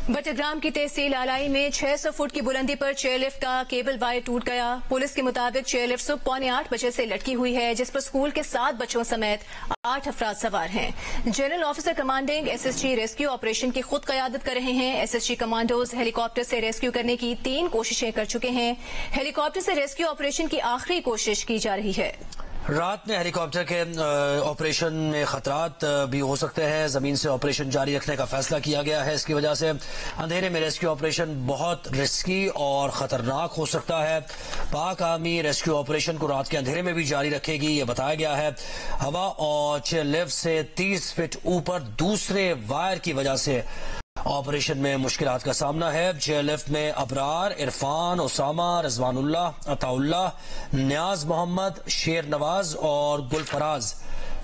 बटग्राम की तहसील आलाई में 600 फुट की बुलंदी पर चेयरलिफ्ट का केबल वायर टूट गया। पुलिस के मुताबिक चेयरलिफ्ट सुबह 7:45 बजे से लटकी हुई है, जिस पर स्कूल के 7 बच्चों समेत 8 अफराद सवार हैं। General officer commanding SSG rescue operation की खुद क़यादत कर रहे हैं। एसएसजी कमांडोज हेलीकॉप्टर से रेस्क्यू करने की 3 कोशिशें कर चुके हैं। हेलीकॉप्टर से रेस्क्यू ऑपरेशन की आखिरी कोशिश की जा रही है। रात में हेलीकॉप्टर के ऑपरेशन में खतरात भी हो सकते हैं। जमीन से ऑपरेशन जारी रखने का फैसला किया गया है। इसकी वजह से अंधेरे में रेस्क्यू ऑपरेशन बहुत रिस्की और खतरनाक हो सकता है। पाक आर्मी रेस्क्यू ऑपरेशन को रात के अंधेरे में भी जारी रखेगी, ये बताया गया है। हवा और चेयरलिफ्ट से 30 फीट ऊपर दूसरे वायर की वजह से ऑपरेशन में मुश्किलात का सामना है। चेयरलिफ्ट में अबरार, इरफान, उसामा, रिजवानुल्लाह, अताउल्लाह, न्याज मोहम्मद, शेर नवाज और गुलफराज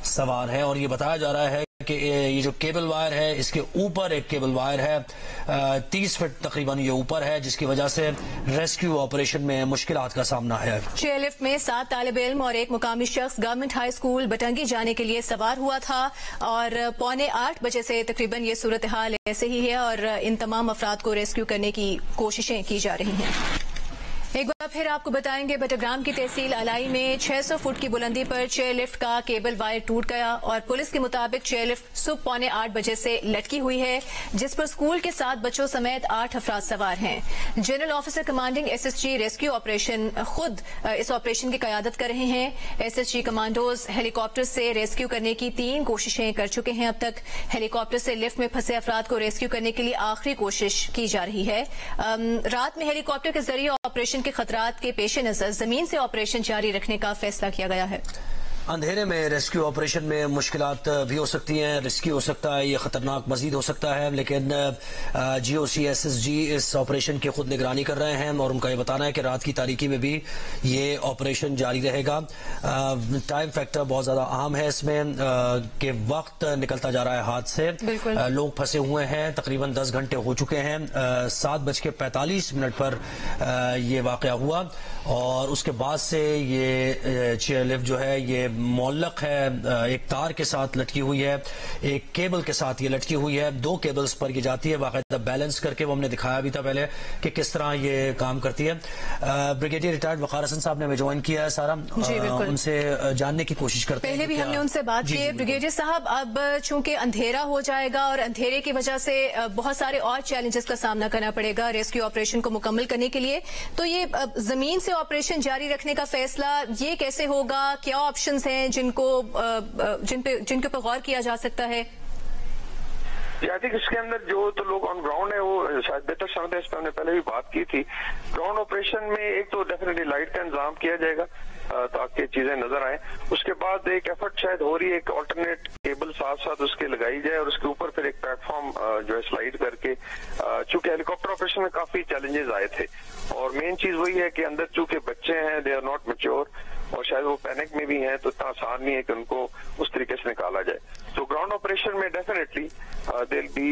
सवार हैं। और ये बताया जा रहा है कि ये जो केबल वायर है, इसके ऊपर एक केबल वायर है 30 फीट तकरीबन ये ऊपर है, जिसकी वजह से रेस्क्यू ऑपरेशन में मुश्किलात का सामना है। चेयरलिफ्ट में 7 तालिब इल्म और एक मुकामी शख्स गवर्नमेंट हाई स्कूल बटंगी जाने के लिए सवार हुआ था और 7:45 बजे से तकरीबन ये सूरत हाल ऐसे ही है और इन तमाम अफराद को रेस्क्यू करने की कोशिशें की जा रही हैं। एक बार फिर आपको बताएंगे, बटग्राम की तहसील आलाई में 600 फुट की बुलंदी पर चेयरलिफ्ट का केबल वायर टूट गया और पुलिस के मुताबिक चेयरलिफ्ट सुबह 7:45 बजे से लटकी हुई है, जिस पर स्कूल के 7 बच्चों समेत 8 अफराद सवार हैं। General officer commanding SSG rescue operation खुद इस ऑपरेशन की क़यादत कर रहे हैं। एसएसजी कमांडोज हेलीकॉप्टर से रेस्क्यू करने की 3 कोशिशें कर चुके हैं। अब तक हेलीकॉप्टर से लिफ्ट में फंसे अफराद को रेस्क्यू करने के लिए आखिरी कोशिश की जा रही है। रात में हेलीकॉप्टर के जरिए ऑपरेशन के खतरात के पेश नजर जमीन से ऑपरेशन जारी रखने का फैसला किया गया है। अंधेरे में रेस्क्यू ऑपरेशन में मुश्किलात भी हो सकती हैं, रिस्की हो सकता है, ये खतरनाक मजीद हो सकता है, लेकिन जीओसी एसएसजी इस ऑपरेशन की खुद निगरानी कर रहे हैं और उनका ये बताना है कि रात की तारीकी में भी ये ऑपरेशन जारी रहेगा। टाइम फैक्टर बहुत ज्यादा अहम है इसमें कि वक्त निकलता जा रहा है हाथ से। लोग फंसे हुए हैं, तकरीबन 10 घंटे हो चुके हैं। 7:45 पर ये वाकया हुआ और उसके बाद से ये चेयरलिफ्ट जो है ये मोल्लक है, एक तार के साथ लटकी हुई है, एक केबल के साथ ये लटकी हुई है। 2 केबल्स पर ये जाती है बाकायदा बैलेंस करके। वो हमने दिखाया भी था पहले कि किस तरह ये काम करती है। ब्रिगेडियर रिटायर्ड वकार हसन साहब ने हमें ज्वाइन किया है सारा, उनसे जानने की कोशिश करते हैं। पहले भी हमने उनसे बात की है। ब्रिगेडियर साहब, अब चूंकि अंधेरा हो जाएगा और अंधेरे की वजह से बहुत सारे और चैलेंजेस का सामना करना पड़ेगा रेस्क्यू ऑपरेशन को मुकम्मल करने के लिए, तो ये जमीन से ऑपरेशन जारी रखने का फैसला ये कैसे होगा? क्या ऑप्शन हैं जिन पे गौर किया जा सकता है? आई थिंक इसके अंदर जो तो लोग ऑन ग्राउंड है वो शायद बेहतर समझते हैं। इस पर हमने पहले भी बात की थी। ग्राउंड ऑपरेशन में एक तो डेफिनेटली लाइट का इंतजाम किया जाएगा ताकि चीजें नजर आए। उसके बाद एक एफर्ट शायद हो रही है, एक ऑल्टरनेट केबल साथ साथ उसके लगाई जाए और उसके ऊपर फिर एक प्लेटफॉर्म जो है स्लाइड करके, चूंकि हेलीकॉप्टर ऑपरेशन में काफी चैलेंजेस आए थे और मेन चीज वही है कि अंदर चूंकि बच्चे हैं, दे आर नॉट मैच्योर और शायद वो पैनिक में भी हैं, तो इतना आसान नहीं है कि उनको उस तरीके से निकाला जाए। तो ग्राउंड ऑपरेशन में डेफिनेटली देयर बी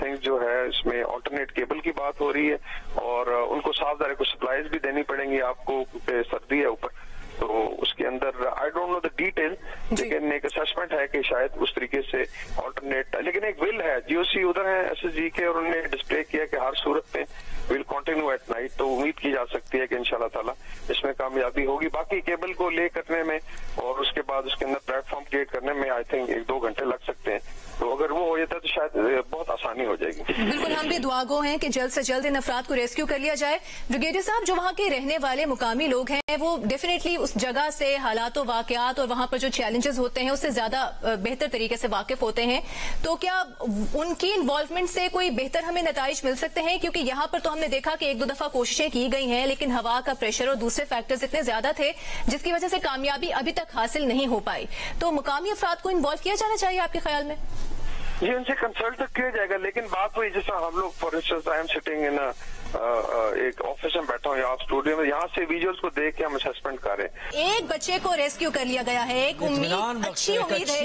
थिंग्स जो है इसमें ऑल्टरनेट केबल की बात हो रही है और उनको साफ ज़ाहिर कुछ सप्लाईज भी देनी पड़ेंगी आपको क्योंकि सर्दी है ऊपर, तो उसके अंदर I don't know the detail, लेकिन एक असेसमेंट है कि शायद उस तरीके से ऑल्टरनेट, लेकिन एक विल है, जीओसी उधर है एसएसजी के और उन्होंने डिस्प्ले किया कि हर सूरत में विल कंटिन्यू एट नाइट, तो उम्मीद की जा सकती है कि इंशाल्लाह ताला इसमें कामयाबी होगी। बाकी केबल को ले करने में और उसके बाद उसके अंदर प्लेटफॉर्म क्रिएट करने में आई थिंक 1-2 घंटे लग सकते हैं, तो अगर वो हो जाता है तो शायद बहुत आसानी हो जाएगी। बिल्कुल, हम भी दुआगो हैं कि जल्द से जल्द इन अफराद को रेस्क्यू कर लिया जाए। ब्रिगेडियर साहब, जो वहाँ के रहने वाले मुकामी लोग हैं वो डेफिनेटली उस जगह से हालात वाकयात और वहाँ पर जो चैलेंजेस होते हैं उससे ज्यादा बेहतर तरीके से वाकिफ होते हैं, तो क्या उनकी इन्वॉल्वमेंट से कोई बेहतर हमें नताइज मिल सकते हैं? क्योंकि यहाँ पर तो हमने देखा कि 1-2 दफा कोशिशें की गई हैं, लेकिन हवा का प्रेशर और दूसरे फैक्टर्स इतने ज्यादा थे जिसकी वजह से कामयाबी अभी तक हासिल नहीं हो पाई। तो मुकामी अफराद को इन्वॉल्व किया जाना चाहिए आपके ख्याल में? जी, उनसे कंसल्ट तक किया जाएगा, लेकिन बात वही जैसा हम लोग for instance I am sitting in एक ऑफिस में बैठा हूँ या आप स्टूडियो में, यहाँ से विजुअल्स को देख के हम असेसमेंट कर रहे हैं। एक बच्चे को रेस्क्यू कर लिया गया है, एक अच्छी उम्मीद है,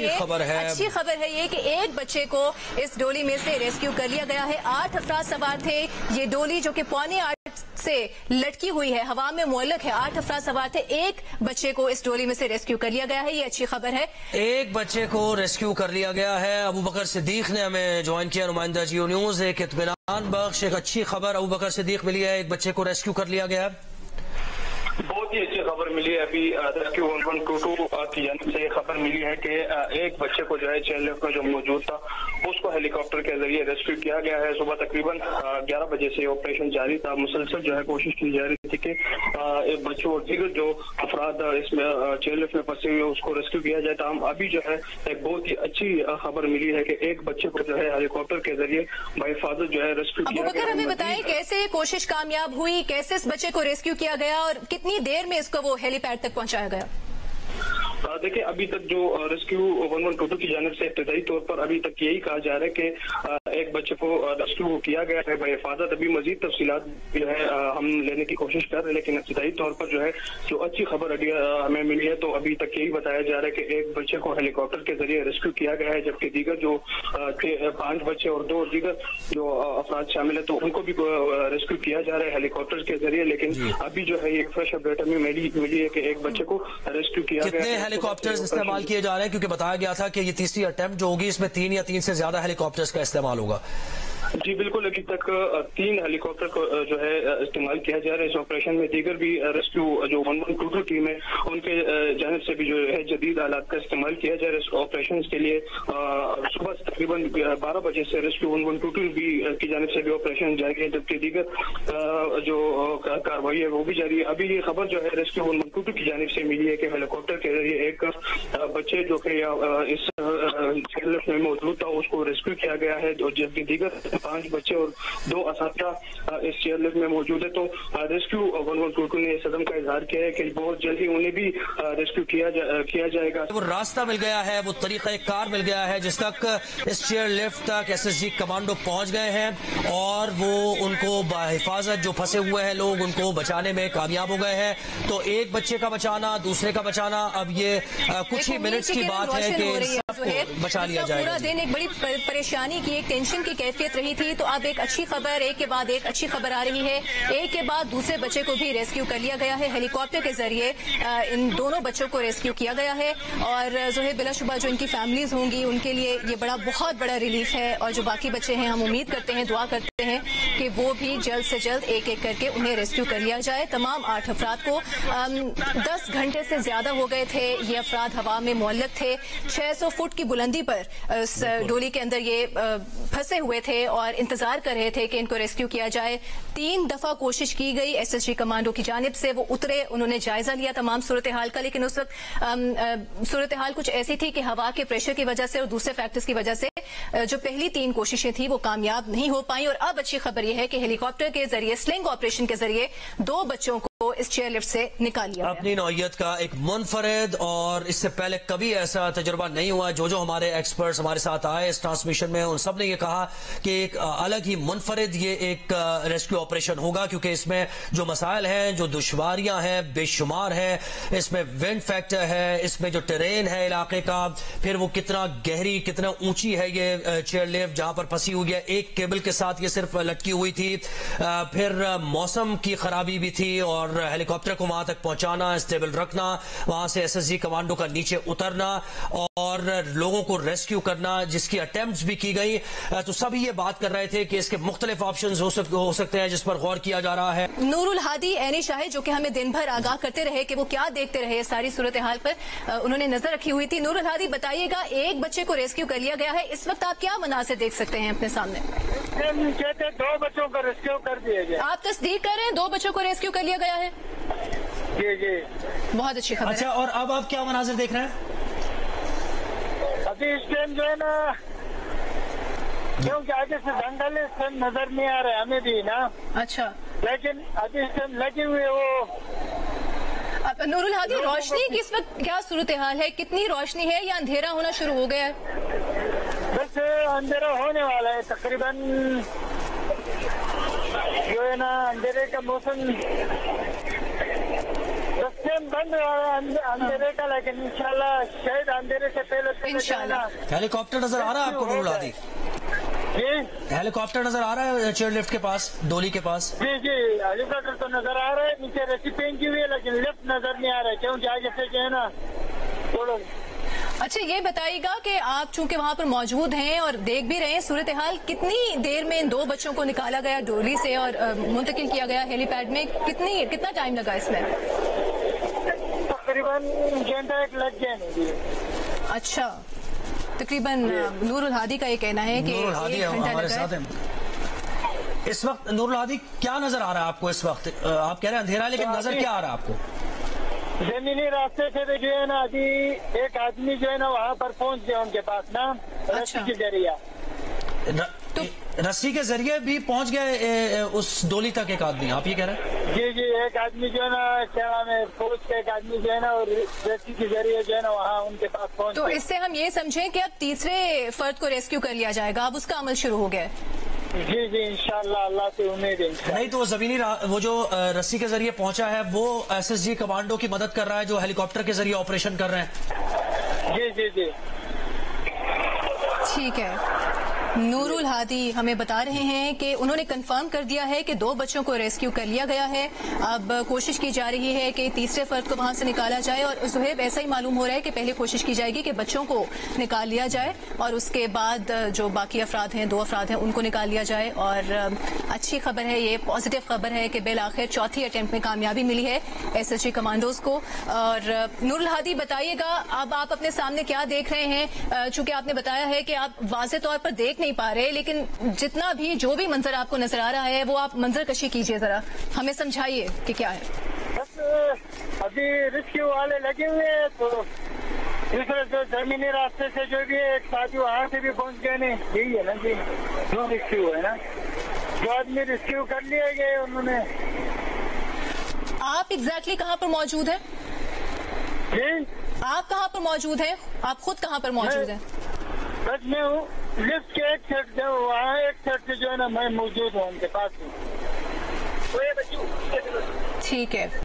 अच्छी खबर है ये कि एक बच्चे को इस डोली में से रेस्क्यू कर लिया गया है। 8 अफराद सवार थे। ये डोली जो कि 7:45 से लटकी हुई है, हवा में मुअल्लक है। 8 अफराद सवार थे, एक बच्चे को इस डोली में से रेस्क्यू कर लिया गया है, ये अच्छी खबर है। एक बच्चे को रेस्क्यू कर लिया गया है। अबू बकर सिद्दीक ने हमें ज्वाइन किया, नुमाइंदा जियो न्यूज। एक इत्मीनान बख्श, एक अच्छी खबर अबू बकर सिद्दीक मिली है, एक बच्चे को रेस्क्यू कर लिया गया है। बहुत ही अच्छी खबर मिली है। अभी रेस्क्यू 1122 की जानिब से खबर मिली है कि एक बच्चे को जो है चेयर लिफ्ट में जो मौजूद था उसको हेलीकॉप्टर के जरिए रेस्क्यू किया गया है। सुबह तकरीबन 11 बजे से ऑपरेशन जारी था। मुसलसल जो है कोशिश की जा रही थी कि एक बच्चों और दीगर जो अफराद इसमें चेयर लिफ्ट में फंसे हुए उसको रेस्क्यू किया जाए। तमाम अभी जो है एक बहुत ही अच्छी खबर मिली है कि एक बच्चे को जो है हेलीकॉप्टर के जरिए बाहिफाजत जो है रेस्क्यू किया गया। हमें बताएं कैसे कोशिश कामयाब हुई, कैसे इस बच्चे को रेस्क्यू किया गया और कितनी देर में इसको वो हेलीपैड तक पहुंचाया गया? देखिए, अभी तक जो रेस्क्यू 1122 की जानिब से इब्तदाई तौर पर अभी तक यही कहा जा रहा है कि एक बच्चे को रेस्क्यू किया गया है बाहिफाजत। अभी मजीद तफसीलात जो है हम लेने की कोशिश कर रहे हैं, लेकिन इब्तदाई तौर पर जो है जो अच्छी खबर हमें मिली है तो अभी तक यही बताया जा रहा है कि एक बच्चे को हेलीकॉप्टर के जरिए रेस्क्यू किया गया है, जबकि दीगर जो 5 बच्चे और 2 दीगर जो अफराद शामिल है तो उनको भी रेस्क्यू किया जा रहा है हेलीकॉप्टर के जरिए। लेकिन अभी जो है ये फ्रेश अपडेट हमें मिली है कि एक बच्चे को रेस्क्यू किया गया है। हेलीकॉप्टर्स इस्तेमाल किए जा रहे हैं, क्योंकि बताया गया था कि ये तीसरी अटेम्प्ट जो होगी इसमें 3 या 3 से ज्यादा हेलीकॉप्टर्स का इस्तेमाल होगा। जी बिल्कुल, अभी तक 3 हेलीकॉप्टर को जो है इस्तेमाल किया जा रहा है इस ऑपरेशन में। दीगर भी रेस्क्यू जो 1122 टीम है उनके जानिब से भी जो है जदीद आलात का इस्तेमाल किया जा रहा है इस ऑपरेशन के लिए। सुबह से तकरीबन 12 बजे से रेस्क्यू 1122 भी की जानिब से भी ऑपरेशन जारी है, जबकि दीगर जो कार्रवाई है वो भी जारी है। अभी ये खबर जो है रेस्क्यू 1122 की जानिब से मिली है कि हेलीकॉप्टर के जरिए एक बच्चे जो कि इस लिफ्ट में मौजूद था उसको रेस्क्यू किया गया है, जबकि दीगर 5 बच्चे और 2 असातिज़ा इस चेयर लिफ्ट में मौजूद है। तो रेस्क्यू 1122 ने सदम का इजहार किया है कि बहुत जल्दी उन्हें भी रेस्क्यू किया जाएगा। वो रास्ता मिल गया है, वो तरीका कार मिल गया है जिस तक इस चेयर लिफ्ट तक SSG कमांडो पहुंच गए हैं और वो उनको बाहिफाजत जो फंसे हुए हैं लोग उनको बचाने में कामयाब हो गए हैं। तो एक बच्चे का बचाना, दूसरे का बचाना, अब ये कुछ ही मिनट्स की बात है कि बचा लिया जाएगा। पूरा दिन एक बड़ी परेशानी की, एक टेंशन की कैफियत रही थी, तो अब एक अच्छी खबर, एक के बाद एक अच्छी खबर आ रही है। एक के बाद दूसरे बच्चे को भी रेस्क्यू कर लिया गया है हेलीकॉप्टर के जरिए। इन दोनों बच्चों को रेस्क्यू किया गया है और जो है बिलाशुबा जो इनकी फैमिलीज होंगी उनके लिए ये बहुत बड़ा रिलीफ है। और जो बाकी बच्चे हैं हम उम्मीद करते हैं, दुआ करते हैं कि वो भी जल्द से जल्द एक एक करके उन्हें रेस्क्यू कर लिया जाए। तमाम 8 अफराद को 10 घंटे से ज्यादा हो गए थे, ये अफराद हवा में मुअल्लक थे। 600 फुट की बुलंदी पर इस डोली के अंदर ये फंसे हुए थे और इंतजार कर रहे थे कि इनको रेस्क्यू किया जाए। 3 दफा कोशिश की गई SSG कमांडो की जानिब से, वो उतरे, उन्होंने जायजा लिया तमाम सूरत हाल का, लेकिन उस वक्त सूरत हाल कुछ ऐसी थी कि हवा के प्रेशर की वजह से और दूसरे फैक्टर्स की वजह से जो पहली 3 कोशिशें थी वो कामयाब नहीं हो पाई। और अब अच्छी खबर यह है कि हेलीकॉप्टर के जरिए, स्लिंग ऑपरेशन के जरिए 2 बच्चों को इस चेयर लिफ्ट से निकाल लिया। अपनी नौयत का एक मुनफरिद और इससे पहले कभी ऐसा तजुर्बा नहीं हुआ। जो हमारे एक्सपर्ट्स हमारे साथ आए इस ट्रांसमिशन में उन सब ने ये कहा कि एक अलग ही मुनफरिद ये एक रेस्क्यू ऑपरेशन होगा, क्योंकि इसमें जो मसाइल हैं, जो दुश्वारियां हैं बेशुमार हैं। इसमें विंड फैक्टर है, इसमें जो टेरेन है इलाके का, फिर वो कितना गहरी कितना ऊंची है ये चेयर लिफ्ट जहां पर फंसी हुई है, एक केबल के साथ ये सिर्फ लटकी हुई थी। फिर मौसम की खराबी भी थी और हेलीकॉप्टर को वहां तक पहुंचाना, स्टेबल रखना, वहां से SSG कमांडो का नीचे उतरना और लोगों को रेस्क्यू करना, जिसकी अटेम्प्ट्स भी की गई। तो सभी ये बात कर रहे थे कि इसके मुख्तलिफ ऑप्शंस हो सकते हैं जिस पर गौर किया जा रहा है। नूरुल हादी ऐनी शाहिद जो कि हमें दिन भर आगाह करते रहे कि वो क्या देखते रहे सारी सूरत हाल पर, उन्होंने नजर रखी हुई थी। नूरुल हादी बताइएगा, एक बच्चे को रेस्क्यू कर लिया गया है, इस वक्त आप क्या मनासिर देख सकते हैं अपने सामने? कहते 2 बच्चों को रेस्क्यू कर दिया गया। आप तस्दीक कर रहे हैं 2 बच्चों को रेस्क्यू कर लिया गया है? जी जी, बहुत अच्छी खबर। अच्छा, और अब आप क्या मनाजिर देख रहे हैं? अभी इस टाइम जो है ना, क्योंकि आगे से जंगल नजर नहीं आ रहा है हमें भी ना। अच्छा, लेकिन अभी इस टाइम लगे हुए वो। नूरुल हादी, रोशनी की इस वक्त क्या सूरत हाल है? कितनी रोशनी है या अंधेरा होना शुरू हो गया है? बस अंधेरा होने वाला है तकरीबन, जो है ना अंधेरे का मौसम बंद अंधेरे का, लेकिन इंशाल्लाह शायद अंधेरे से पहले इंशाल्लाह। हेलीकॉप्टर नजर आ रहा है आपको नूरुल हादी? جی ہیلی کاپٹر نظر آ رہا ہے چیئر لفٹ کے پاس، ڈولی کے پاس؟ جی جی ہیلی کاپٹر تو نظر آ رہا ہے، نیچے رسی پہنچی ہوئی ہے لیکن لفٹ نظر نہیں آ رہا ہے کیونکہ آگے سے جو ہے نا تھوڑا۔ اچھا یہ بتائیے گا کہ آپ چونکہ وہاں پر موجود ہیں اور دیکھ بھی رہے ہیں صورتحال، کتنی دیر میں ان 2 بچوں کو نکالا گیا ڈولی سے اور منتقل کیا گیا ہیلی پیڈ میں؟ کتنا ٹائم لگا اس میں؟ تقریباً گھنٹہ ایک لگ گیا نہیں۔ اچھا تقریباً نور الہادی کا یہ کہنا ہے کہ نور الہادی 1 گھنٹہ ہمارے لگا ساتھ ہے۔ ہیں اس وقت۔ نور الہادی کیا نظر آ رہا ہے آپ کو اس وقت؟ آپ کہہ رہے ہیں اندھیرا، لیکن نظر کیا آ رہا ہے آپ کو؟ زمینی راستے سے جو ہے نا ابھی ایک آدمی جو ہے نا وہاں پر پہنچ گیا ان کے پاس نا، رسی کے ذریعہ۔ رسی کے ذریعے بھی پہنچ گئے اس ڈولی تک ایک آدمی، آپ یہ کہہ رہے ہیں؟ جی جی ایک آدمی جو ہے نا کیا نام ہے فوج کا ایک آدمی جو ہے نا اور رسی کے ذریعے جو ہے نا وہاں ان کے پاس پہنچ تو گیا۔ اس سے ہم یہ سمجھیں کہ اب تیسرے فرد کو ریسکیو کر لیا جائے گا، اب اس کا عمل شروع ہو گیا ہے؟ جی جی انشاءاللہ اللہ سے امید ہے۔ نہیں تو وہ جو رسی کے ذریعے پہنچا ہے وہ ایس ایس جی کمانڈو کی مدد کر رہا ہے جو ہیلی کاپٹر کے ذریعے آپریشن کر رہے ہیں؟ جی جی جی ٹھیک ہے۔ نور الہادی ہمیں بتا رہے ہیں کہ انہوں نے کنفرم کر دیا ہے کہ 2 بچوں کو ریسکیو کر لیا گیا ہے، اب کوشش کی جا رہی ہے کہ تیسرے فرد کو وہاں سے نکالا جائے، اور زہیب ایسا ہی معلوم ہو رہا ہے کہ پہلے کوشش کی جائے گی کہ بچوں کو نکال لیا جائے اور اس کے بعد جو باقی افراد ہیں 2 افراد ہیں ان کو نکال لیا جائے۔ اور اچھی خبر ہے، یہ پازیٹیو خبر ہے کہ بالآخر چوتھی اٹیمپٹ میں کامیابی ملی ہے ایس ایس جی کمانڈوز کو۔ اور نور الہادی بتائیے گا اب آپ اپنے سامنے کیا دیکھ رہے ہیں، چونکہ آپ نے بتایا ہے کہ آپ واضح طور پر دیکھ نہیں پا رہے، لیکن جتنا بھی جو بھی منظر آپ کو نظر آ رہا ہے وہ آپ منظر کشی کیجئے، ذرا ہمیں سمجھائیے کہ کیا ہے۔ بس ابھی ریسکیو والے لگے ہوئے ہیں تو دوسرے جو زمینی راستے سے جو بھی ایک ساتھی وہاں سے بھی پہنچ گئے نہیں، یہی ہے نا جی جو ریسکیو ہے نا، جو آدمی ریسکیو کر لیے گئے انہوں نے۔ آپ ایگزیکٹلی کہاں پر موجود ہیں؟ جی آپ کہاں پر موجود ہیں؟ آپ خود کہاں پر موجود ہیں؟ بس میں ہوں لفٹ کے ایک سائڈ سے، وہاں ایک سائڈ سے جو ہے نا میں موجود ہوں ان کے پاس ہوں۔ ٹھیک ہے۔